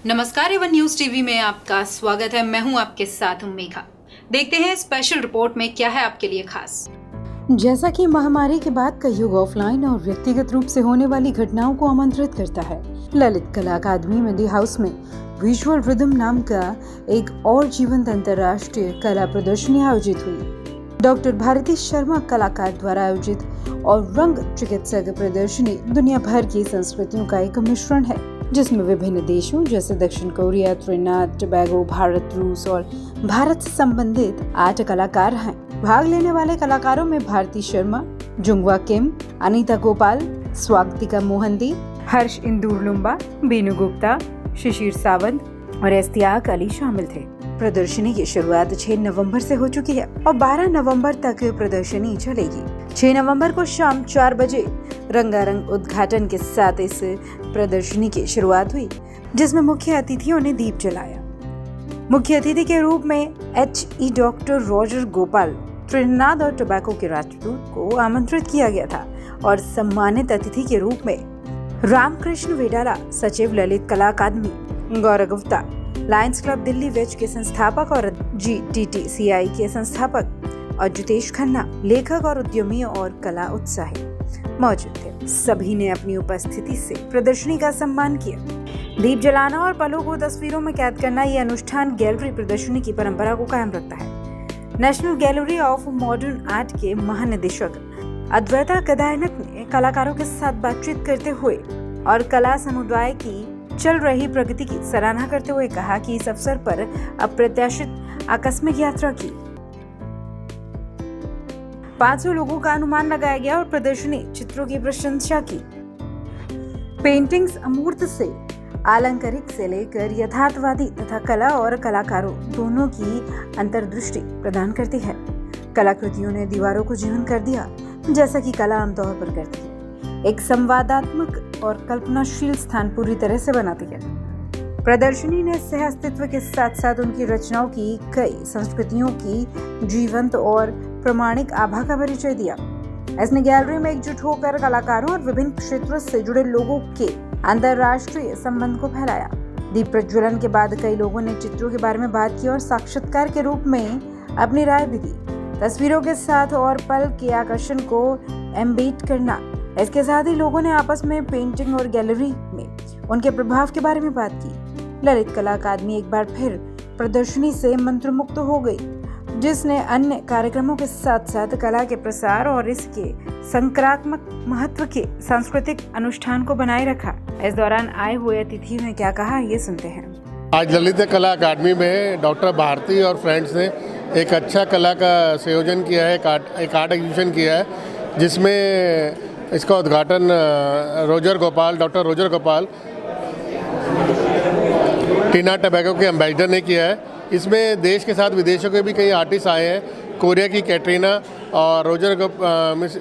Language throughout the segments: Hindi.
नमस्कार, एवन न्यूज टीवी में आपका स्वागत है। मैं हूं आपके साथ मेघा। देखते हैं स्पेशल रिपोर्ट में क्या है आपके लिए खास। जैसा कि महामारी के बाद का युग ऑफलाइन और व्यक्तिगत रूप से होने वाली घटनाओं को आमंत्रित करता है, ललित कला अकादमी मेडी हाउस में विजुअल रिदम नाम का एक और जीवंत अंतर्राष्ट्रीय कला प्रदर्शनी आयोजित हुई। डॉक्टर भारती शर्मा कलाकार द्वारा आयोजित और रंग चिकित्सक प्रदर्शनी दुनिया भर की संस्कृतियों का एक मिश्रण है, जिसमें विभिन्न देशों जैसे दक्षिण कोरिया, त्रिनिदाद टोबैगो, भारत, रूस और भारत से संबंधित 8 कलाकार हैं। भाग लेने वाले कलाकारों में भारती शर्मा, जुंगवा किम, अनीता गोपाल, स्वागतिका मोहंती, हर्ष इंदुरलुम्बा, बीनू गुप्ता, शिशिर सावंत और इश्तियाक अली शामिल थे। प्रदर्शनी की शुरुआत 6 नवंबर से हो चुकी है और 12 नवंबर तक प्रदर्शनी चलेगी। 6 नवंबर को शाम 4 बजे रंगारंग उद्घाटन के साथ इस प्रदर्शनी की शुरुआत हुई, जिसमें मुख्य अतिथियों ने दीप जलाया। मुख्य अतिथि के रूप में HE doctor Roger Gopal, Trinidad और टोबैगो के राजदूत को आमंत्रित किया गया था और सम्मानित अतिथि के रूप में रामकृष्ण वेडाला, सचिव ललित कला अकादमी, गौरव गुप्ता, लायंस क्लब दिल्ली वेज के संस्थापक और GTTCI के संस्थापक और जुतेश खन्ना, लेखक और उद्यमी और कला उत्साही मौजूद थे। सभी ने अपनी उपस्थिति से प्रदर्शनी का सम्मान किया। दीप जलाना और पलों को तस्वीरों में कैद करना ये अनुष्ठान गैलरी प्रदर्शनी की परंपरा को कायम रखता है। National gallery of modern art के महानिदेशक अद्वैता कदायनक ने कलाकारों के साथ बातचीत करते हुए और कला समुदाय की चल रही प्रगति की सराहना करते हुए कहा कि इस अवसर पर अप्रत्याशित आकस्मिक यात्रा की 500 लोगों का अनुमान लगाया गया और प्रदर्शनी चित्रों की प्रशंसा की। पेंटिंग्स अमूर्त से आलंकारिक से लेकर यथार्थवादी तथा कला और कलाकारों दोनों की अंतर्दृष्टि प्रदान करती है। कलाकृतियों ने दीवारों को जीवन कर दिया, जैसा कि कला आमतौर पर करती है। एक संवादात्मक और कल्पनाशील स्थान पूरी तरह से बनाती है। प्रदर्शनी ने सह अस्तित्व के साथ साथ उनकी रचनाओं की कई संस्कृतियों की जीवंत और प्रामाणिक आभा का परिचय दिया। इसने गैलरी में एकजुट होकर कलाकारों और विभिन्न क्षेत्रों से जुड़े लोगों के अंतर्राष्ट्रीय संबंध को फैलाया। दीप प्रज्वलन के बाद कई लोगों ने चित्रों के बारे में बात की और साक्षात्कार के रूप में अपनी राय भी दी। तस्वीरों के साथ और पल के आकर्षण को एम्बेड करना। इसके साथ ही लोगों ने आपस में पेंटिंग और गैलरी में उनके प्रभाव के बारे में बात की। ललित कला अकादमी एक बार फिर प्रदर्शनी से मंत्रमुग्ध हो गई, जिसने अन्य कार्यक्रमों के साथ साथ कला के प्रसार और इसके संक्रामक महत्व के सांस्कृतिक अनुष्ठान को बनाए रखा। इस दौरान आए हुए अतिथियों ने क्या कहा, ये सुनते हैं। आज ललित कला अकादमी में डॉक्टर भारती और फ्रेंड्स ने एक अच्छा कला का संयोजन किया है, एक आर्ट एग्जीबिशन किया है, जिसमें इसका उद्घाटन doctor Roger Gopal, Trinidad Tobago के एम्बेसडर ने किया है। इसमें देश के साथ विदेशों के भी कई आर्टिस्ट आए हैं। कोरिया की कैटरीना और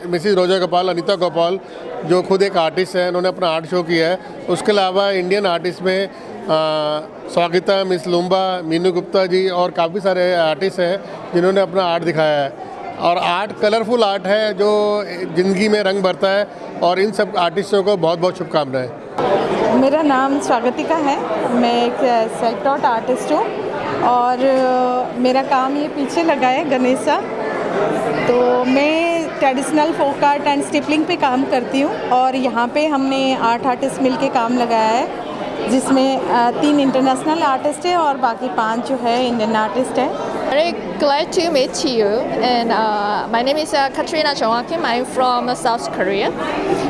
मिसिज रोजर गोपाल, अनीता गोपाल, जो खुद एक आर्टिस्ट है, उन्होंने अपना आर्ट शो किया है। उसके अलावा इंडियन आर्टिस्ट में स्वागतिका, मिस लुम्बा, मीनू गुप्ता जी और काफ़ी सारे आर्टिस्ट हैं जिन्होंने अपना आर्ट दिखाया है। और आर्ट कलरफुल आर्ट है जो ज़िंदगी में रंग भरता है, और इन सब आर्टिस्टों को बहुत बहुत शुभकामनाएं। मेरा नाम स्वागतिका है। मैं एक सेल्फ टॉट आर्टिस्ट हूँ और मेरा काम ये पीछे लगा है गणेशा। तो मैं traditional folk art and stippling पे काम करती हूँ और यहाँ पे हमने 8 आर्टिस्ट मिल के काम लगाया है, जिसमें 3 इंटरनेशनल आर्टिस्ट है और बाकी 5 जो है इंडियन आर्टिस्ट है। Very glad to meet you, and my name is Katrina Chong Kim. I'm from South Korea.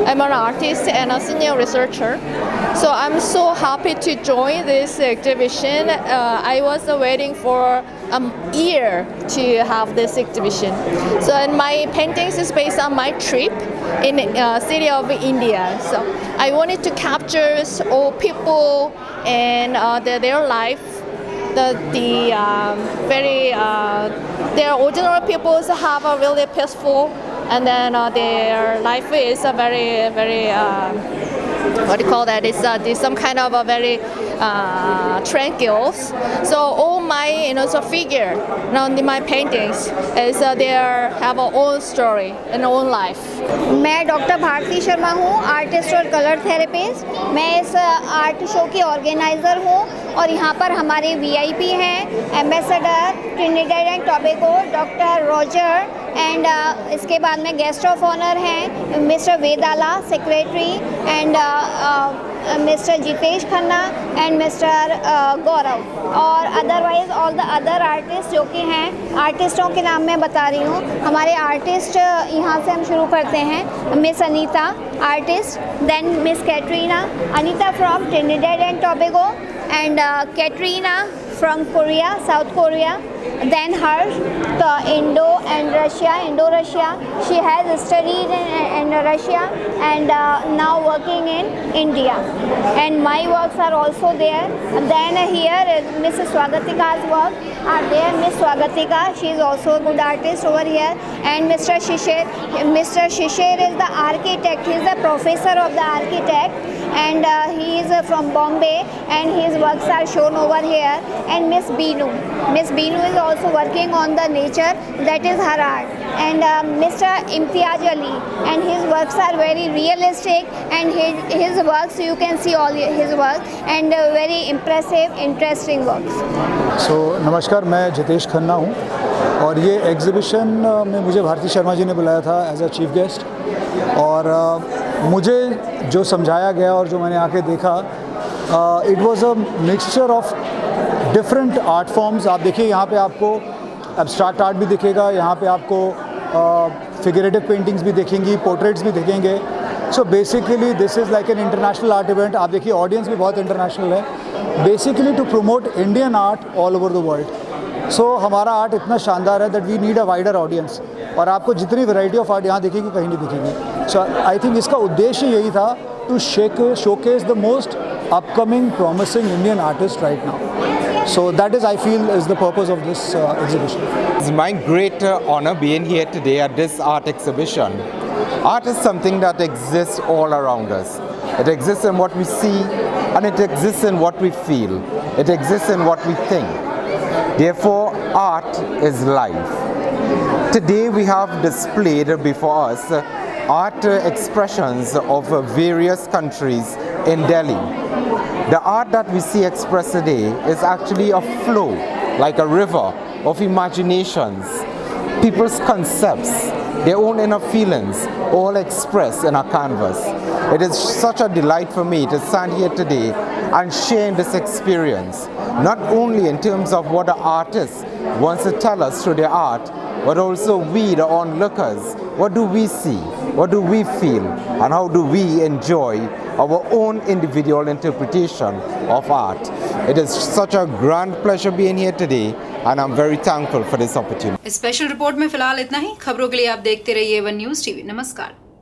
I'm an artist and a senior researcher, so I'm so happy to join this exhibition. I was waiting for a year to have this exhibition. So, and my paintings is based on my trip in city of India. So I wanted to capture all people and their life. Their ordinary people have a really peaceful, and then their life is a very what do you call that? It's some kind of a very tranquil. So all my so figure, my paintings is they have a own story and own life. मैं डॉक्टर भारती शर्मा हूँ, आर्टिस्ट और कलर थेरेपिस्ट। मैं इस आर्ट शो की ऑर्गेनाइज़र हूँ और यहाँ पर हमारे वीआईपी हैं ambassador Trinidad and Tobago doctor Roger and इसके बाद में गेस्ट ऑफ ऑनर हैं mister Vedala secretary and mister Jitesh Khanna and mister Gaurav और otherwise all the other artist जो कि हैं। आर्टिस्टों के नाम मैं बता रही हूँ। हमारे आर्टिस्ट यहाँ से हम शुरू करते हैं। Miss Anita artist, then miss Katrina, Anita from Trinidad and Tobago and Katrina from Korea, South Korea, then her Indo Russia. She has studied in Russia and now working in India, and my works are also there. Then here Miss Swagatika's work are there. Miss Swagatika, she is also a good artist over here, and Mr. Shishir is the architect. He is the professor of the architect and he is from Bombay and his works are shown over here. And Miss Beenu is also working on the nature, that is her art. And Mr. Imtiaz Ali, and his works are very realistic, and his works you can see all his work and very impressive, interesting works. So नमस्कार, मैं जितेश खन्ना हूँ और ये एग्ज़िबिशन में मुझे भारती शर्मा जी ने बुलाया था एज अ चीफ गेस्ट और मुझे जो समझाया गया और जो मैंने आके देखा it was a mixture of different art forms. आप देखिए यहाँ पे आपको एब्स्ट्रैक्ट आर्ट भी दिखेगा, यहाँ पे आपको फिगरेटिव पेंटिंग्स भी दिखेंगी, पोर्ट्रेट्स भी दिखेंगे। So basically this is like an international art event. आप देखिए ऑडियंस भी बहुत इंटरनेशनल है, basically to promote Indian art all over the world. So हमारा आर्ट इतना शानदार है that we need a wider audience और आपको जितनी वैरायटी ऑफ आर्ट यहाँ दिखेगी कहीं नहीं दिखेगी। सो आई थिंक इसका उद्देश्य यही था to showcase the most upcoming promising Indian artist right now. So that is, I feel, is the purpose of this exhibition. It's my great honor being here today at this art exhibition. Art is something that exists all around us. It exists in what we see and it exists in what we feel. It exists in what we think. Therefore, art is life. Today we have displayed before us art expressions of various countries in Delhi. The art that we see expressed today is actually a flow, like a river of imaginations, people's concepts, their own inner feelings, all expressed in a canvas. It is such a delight for me to stand here today and share this experience, not only in terms of what the artist wants to tell us through their art, but also we, the onlookers, what do we see, what do we feel, and how do we enjoy our own individual interpretation of art. It is such a grand pleasure being here today and I'm very thankful for this opportunity. Special report में फिलहाल इतना ही। खबरों के लिए आप देखते रहिए वन न्यूज़ टीवी। नमस्कार।